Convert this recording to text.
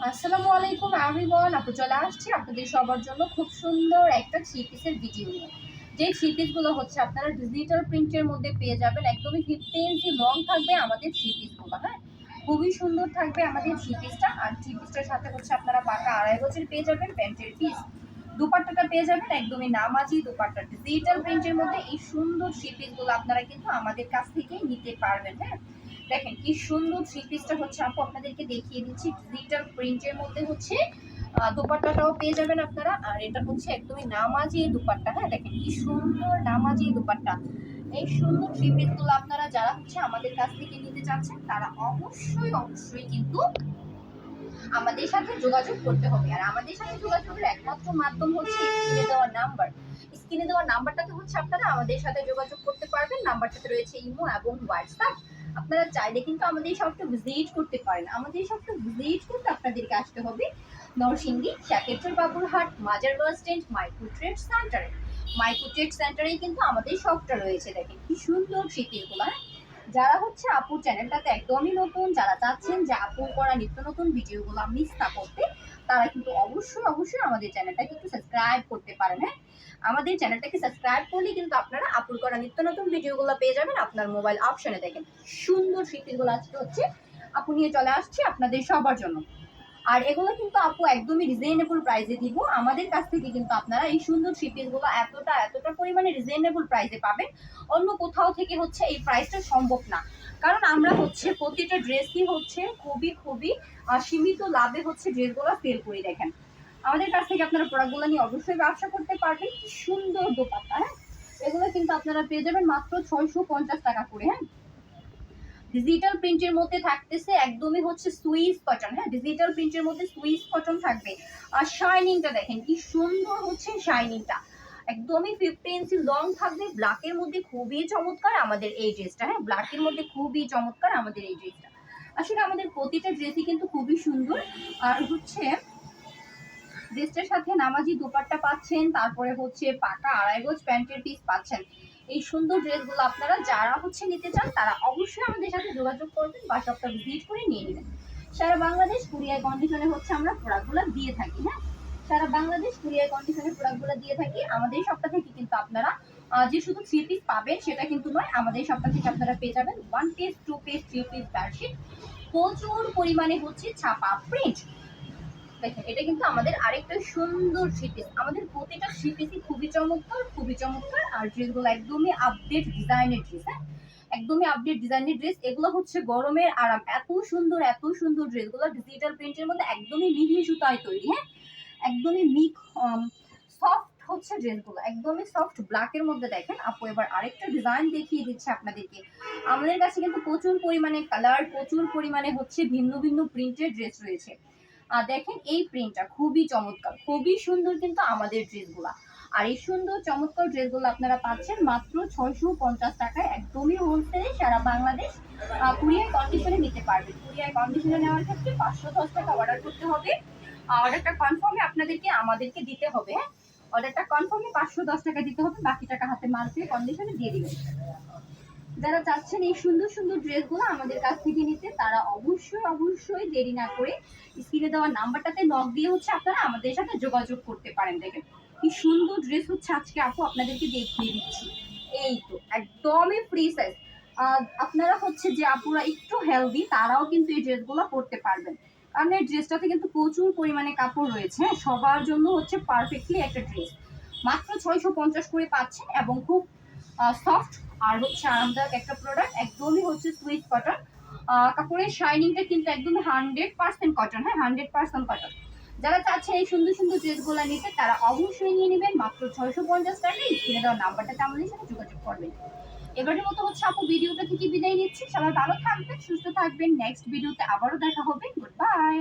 আসসালামু আলাইকুম এভরিওয়ান, আপু চলে আসছি আপনাদের সবার জন্য খুব সুন্দর একটা থ্রি পিসের ভিডিও নিয়ে। যে থ্রি পিসগুলো হচ্ছে আপনারা ডিজিটাল প্রিন্টের মধ্যে পেয়ে যাবেন, একদমই 15 ইঞ্চি লং থাকবে আমাদের থ্রি পিসগুলো। হ্যাঁ, খুবই সুন্দর থাকবে আমাদের থ্রি পিসটা। আর থ্রি পিসটার সাথে হচ্ছে আপনারা পাকা 2.5 গজের পেয়ে যাবেন প্যান্টের পিস। দুপাট্টাটা পেয়ে যাবেন একদমই নামাজি দুপাট্টা ডিজিটাল প্রিন্টের মধ্যে। এই সুন্দর থ্রি পিসগুলো আপনারা কিন্তু আমাদের কাছ থেকেই নিতে পারবেন। হ্যাঁ, দেখেন কি সুন্দর থ্রি পিসটা হচ্ছে আপু আপনাদেরকে দেখিয়ে দিচ্ছি। ডিজিটাল প্রিন্টের মধ্যে হচ্ছে দোপাট্টাটাও পেয়ে যাবেন আপনারা। আর এটা হচ্ছে একদমই নামাজি দুপাট্টা। হ্যাঁ, দেখেন কি সুন্দর নামাজি দুপাট্টা। এই সুন্দর থ্রি পিসগুলো আপনারা যারা হচ্ছে আমাদের কাছ থেকে নিতে চাচ্ছেন তারা অবশ্যই কিন্তু আমাদের সাথে যোগাযোগ করতে হবে। আর আমাদের সাথে যোগাযোগের একমাত্র মাধ্যম হচ্ছে স্ক্রিনে দেওয়া নাম্বার। স্ক্রিনে দেওয়া নাম্বারটাতে হচ্ছে আপনারা আমাদের সাথে যোগাযোগ করতে পারবেন। নাম্বারটাতে রয়েছে ইমো এবং হোয়াটসঅ্যাপ। আপনারা চাইলে কিন্তু আমাদের এই শপটা ভিজিট করতে পারেন। আমাদের এই শপটা ভিজিট করতে আপনাদেরকে আসতে হবে নরসিংদী শ্যাকেরচর বাবুরহাট মাজার বাস স্ট্যান্ড মাইক্রো ট্রেড সেন্টারে। মাইক্রো ট্রেড সেন্টারেই কিন্তু আমাদের শপটা রয়েছে। দেখেন কি সুন্দর শিপিংগুলো। যারা হচ্ছে আপুর চ্যানেলটাতে একদমই নতুন, যারা চাচ্ছেন যে আপুর করা নিত্য নতুন ভিডিওগুলো মিস না করতে, তারা কিন্তু অবশ্যই আমাদের চ্যানেলটাকে একটু সাবস্ক্রাইব করতে পারেন। হ্যাঁ, আমাদের চ্যানেলটাকে সাবস্ক্রাইব করলে কিন্তু আপনারা আপুর করা নিত্য নতুন ভিডিওগুলো পেয়ে যাবেন আপনার মোবাইল অপশনে। দেখেন সুন্দর শিপিংগুলো আজকে হচ্ছে আপু নিয়ে চলে আসছে আপনাদের সবার জন্য। আর এগুলো কিন্তু আপু একদমই রিজনেবল প্রাইসে দিব। আমাদের কাছ থেকে কিন্তু আপনারা এই সুন্দর থ্রি পিসগুলো এতটা পরিমাণে রিজনেবল প্রাইসে পাবেন। অন্য কোথাও থেকে হচ্ছে এই প্রাইসটা সম্ভব না। কারণ আমরা হচ্ছে প্রতিটা ড্রেসই হচ্ছে খুবই সীমিত লাভে হচ্ছে ড্রেসগুলো সেল করি। দেখেন আমাদের কাছ থেকে আপনারা প্রোডাক্টগুলো নিয়ে অবশ্যই ব্যবসা করতে পারবেন। কি সুন্দর দোপাট্টা। হ্যাঁ, এগুলো কিন্তু আপনারা পেয়ে যাবেন মাত্র 650 টাকা করে। হ্যাঁ, ডিজিটাল প্রিন্টের মধ্যে থাকতেছে একদমই হচ্ছে সুইস কটন। হ্যাঁ, ডিজিটাল প্রিন্টের মধ্যে সুইস কটন থাকবে। আর শাইনিংটা দেখেন কি সুন্দর হচ্ছে শাইনিংটা। একদমই 15 ইঞ্চি লং থাকবে। ব্ল্যাকের মধ্যে খুবই চমৎকার আমাদের এই ড্রেসটা। হ্যাঁ, ব্ল্যাকের মধ্যে খুবই চমৎকার আমাদের এই ড্রেসটা। আসলে আমাদের প্রতিটা ড্রেসই কিন্তু খুবই সুন্দর। আর হচ্ছে ড্রেসটার সাথে নামাজি দোপাট্টা পাচ্ছেন, তারপরে হচ্ছে পাকা 2.5 গজ প্যান্টের পিস পাচ্ছেন। এই সুন্দর ড্রেসগুলো আপনারা যারা হচ্ছে নিতে চান তারা অবশ্যই আমাদের সাথে যোগাযোগ করবেন বা শপটা ভিজিট করে নিয়ে নেবেন। সারা বাংলাদেশ কুরিয়ার কন্ডিশনে হচ্ছে আমরা প্রোডাক্টগুলো দিয়ে থাকি। হ্যাঁ, সারা বাংলাদেশ কুরিয়ার কন্ডিশনে প্রোডাক্টগুলো দিয়ে থাকি। আমাদের সপ্তাহ থেকে কিন্তু আপনারা যে শুধু থ্রি পিস পাবেন সেটা কিন্তু নয়, আমাদের সপ্তাহ থেকে আপনারা পেয়ে যাবেন 1 পিস 2 পিস 3 পিস বেডশিট, প্রচুর পরিমাণে হচ্ছে ছাপা প্রিন্ট। দেখেন এটা কিন্তু আমাদের আরেকটা সুন্দর শীপিস। আমাদের প্রতিটা শীপিসই খুবই চমৎকার। আর ড্রেসগুলো একদমই আপডেট ডিজাইনের ড্রেস। হ্যাঁ, একদমই আপডেট ডিজাইনের ড্রেস। এগুলো হচ্ছে গরমের আরাম। এত সুন্দর ড্রেসগুলো ডিজিটাল প্রিন্টের মধ্যে একদমই মিহি সুতায় তৈরি। হ্যাঁ, একদমই সফট হচ্ছে ড্রেসগুলো, একদমই সফট ব্ল্যাকের মধ্যে। দেখেন আপু এবার আরেকটা ডিজাইন দেখিয়ে দিচ্ছে আপনাদেরকে। আমাদের কাছে কিন্তু প্রচুর পরিমাণে কালার, প্রচুর পরিমাণে হচ্ছে ভিন্ন প্রিন্টের ড্রেস রয়েছে। আর দেখেন এই প্রিন্টটা খুবই চমৎকার, খুবই সুন্দর কিন্তু আমাদের ড্রেসগুলা। আর এই সুন্দর চমৎকার ড্রেসগুলো আপনারা পাচ্ছেন মাত্র 650 টাকায়, একদমই হোলসেলে সারা বাংলাদেশ কুরিয়ার কন্ডিশনে নিতে পারবেন। কুরিয়ার কন্ডিশনে নেওয়ার ক্ষেত্রে 510 টাকা অর্ডার করতে হবে। অর্ডারটা কনফার্মে আপনাদেরকে আমাদেরকে দিতে হবে। হ্যাঁ, অর্ডারটা কনফার্মে 510 টাকা দিতে হবে, বাকি টাকা হাতে মাল পেয়ে কন্ডিশনে দিয়ে দিবেন। যারা চাচ্ছেন এই সুন্দর ড্রেসগুলো আমাদের কাছ থেকে নিতে তারা অবশ্যই দেরি না করে স্ক্রিনে দেওয়া নাম্বারটাতে নক দিয়ে হচ্ছে আপনারা আমাদের সাথে যোগাযোগ করতে পারেন। দেখেন কি সুন্দর ড্রেস হচ্ছে আজকে আপু আপনাদেরকে দেখিয়ে দিচ্ছি। এই তো একদমই ফ্রি সাইজ। আপনারা হচ্ছে যে আপুরা একটু হেলদি তারাও কিন্তু এই ড্রেসগুলো পরতে পারবেন। কারণ এই ড্রেসটাতে কিন্তু প্রচুর পরিমাণে কাপড় রয়েছে। হ্যাঁ, সবার জন্য হচ্ছে পারফেক্টলি একটা ড্রেস। মাত্র 650 করে পাচ্ছেন এবং খুব সফট আর হচ্ছে আরামদায়ক একটা প্রোডাক্ট। একদমই হচ্ছে সুইট কটন। কাপড়ের শাইনিংটা কিন্তু একদম 100% কটন। হ্যাঁ, 100% কটন। যারা চাচ্ছে এই সুন্দর ড্রেসগুলো নিতে তারা অবশ্যই নিয়ে নেবেন মাত্র 650 টাকায়। স্ক্রিনে দেওয়া নাম্বারটাতে আমাদের সাথে যোগাযোগ করবেন। এবারের মতো হচ্ছে আপু ভিডিওটা থেকে বিদায় নিচ্ছি। সবাই ভালো থাকবেন, সুস্থ থাকবেন। নেক্সট ভিডিওতে আবারও দেখা হবে। Good bye.